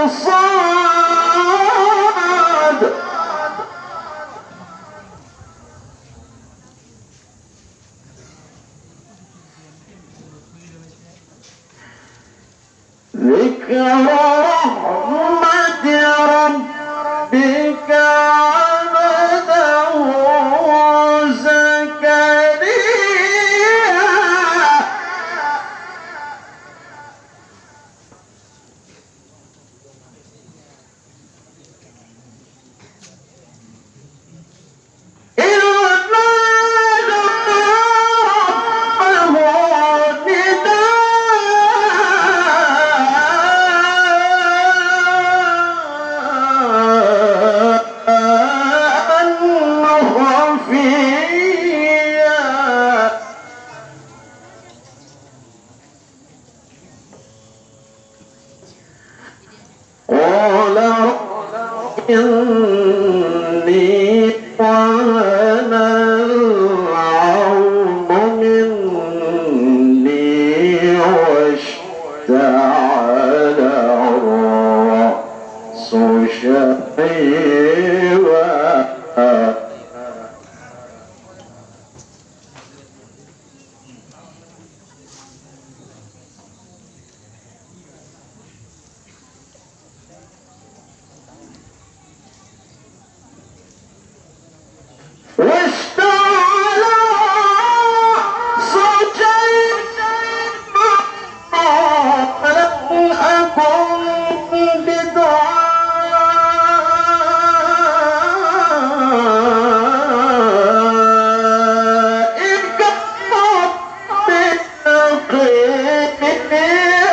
صاد ذكر رحمة ربك عبده زكريا إذ نادى ربه نداء خفيا قال رب إني وهن العظم مني واشتعل الرأس شيبا واشتعل رأس شيبا ولم أكن بدعائك رب شقيا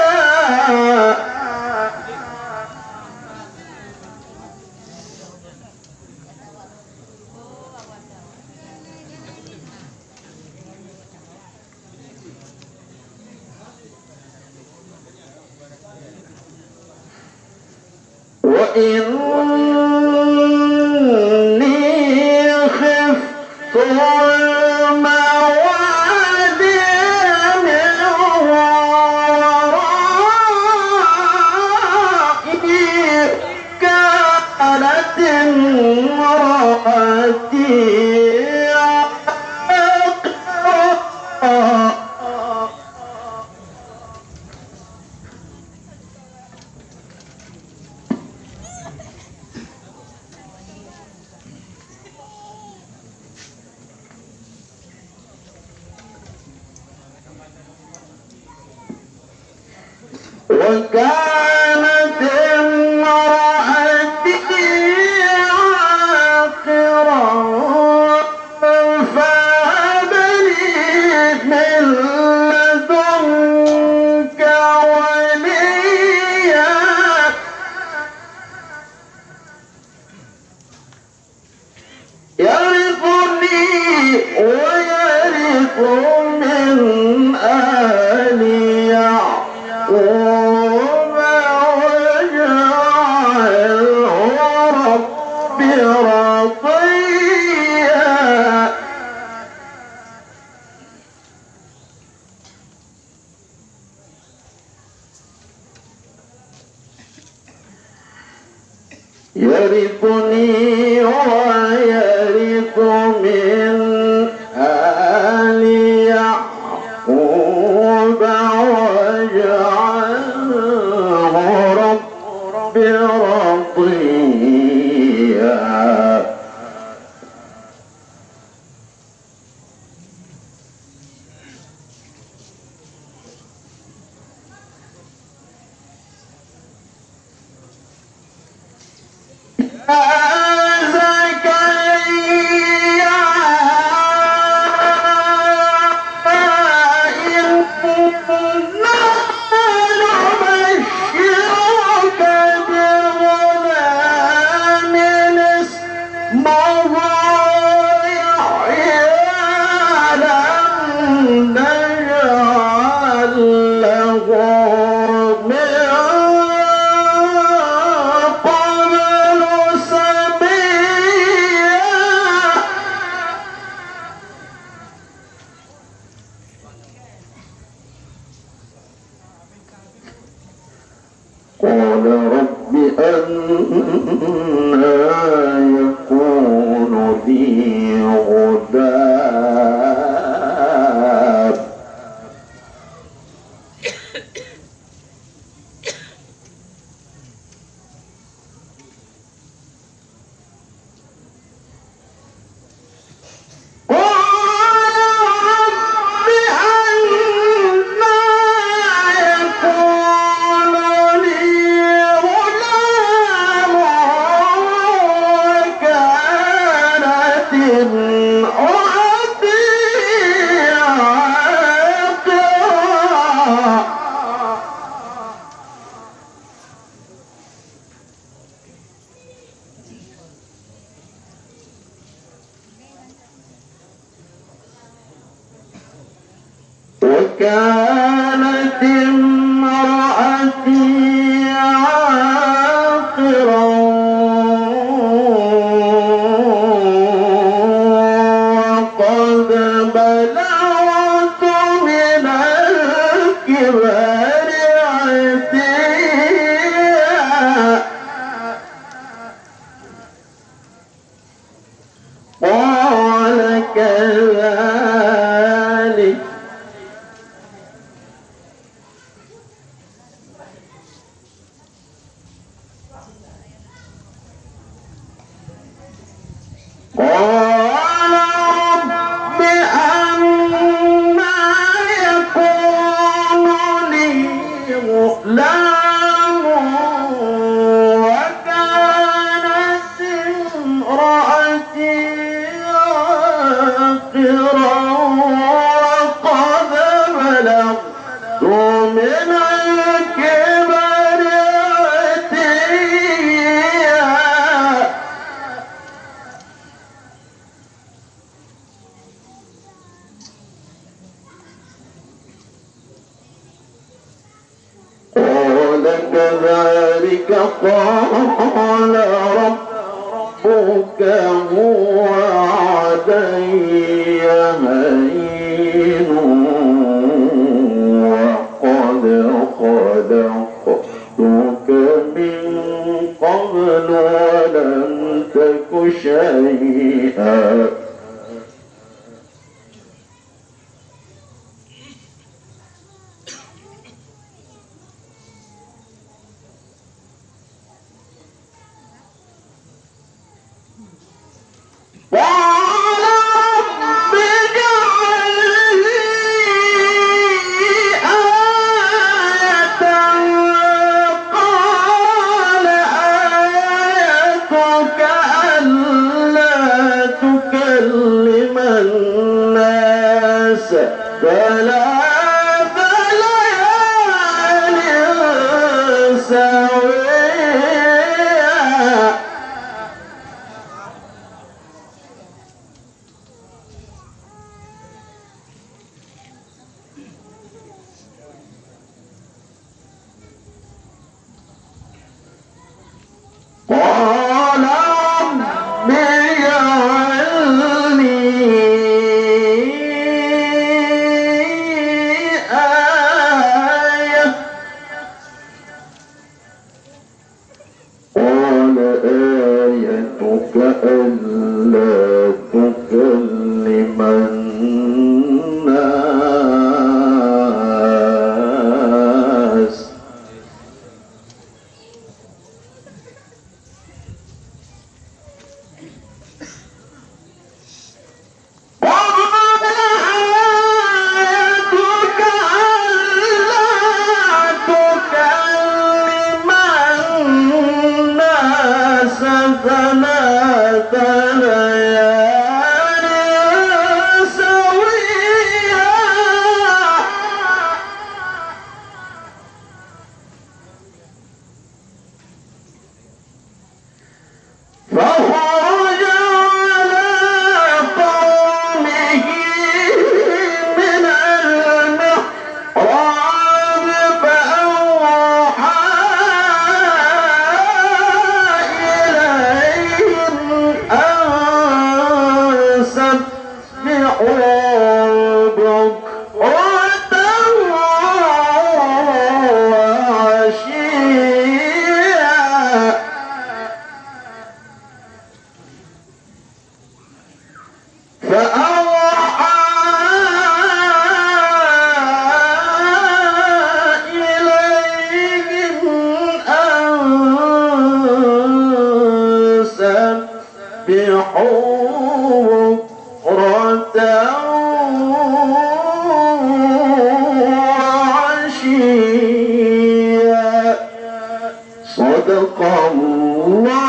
وإني خفت الموالي من ورائي كانت امرأتي عاقرا وكانت امرأتي عاقرا فهب لي من لدنك وليا يرثني ويرث من آل يعقوب واجعله رب رضيا يرثني ويرث من آل يعقوب واجعله رب رضيا زكريا إنا نبشرك بغلام اسمه يحيى لم نجعل له من قبل سميا أنى يكون لي غلام وكانت امرأتي عاقرا وقد بلغت من الكبر عتيا قال كذلك قال رب أنى يكون لي غلام وكانت امرأتي عاقرا وقد بلغت من الكبر عتيا قال كذلك قال ربك هو علي هين وقد خلقتك من قبل ولم تك شيئا قال رب اجعل لي آية قال آيتك ألا تكلم الناس ثلاث ليال سويا قال رب اجعل لي آية قال آيتك ألا تكلم الناس ثلاث ليال سويا فخرج على قومه من المحراب فأوحى وعشيا حرة وعشيا صدق الله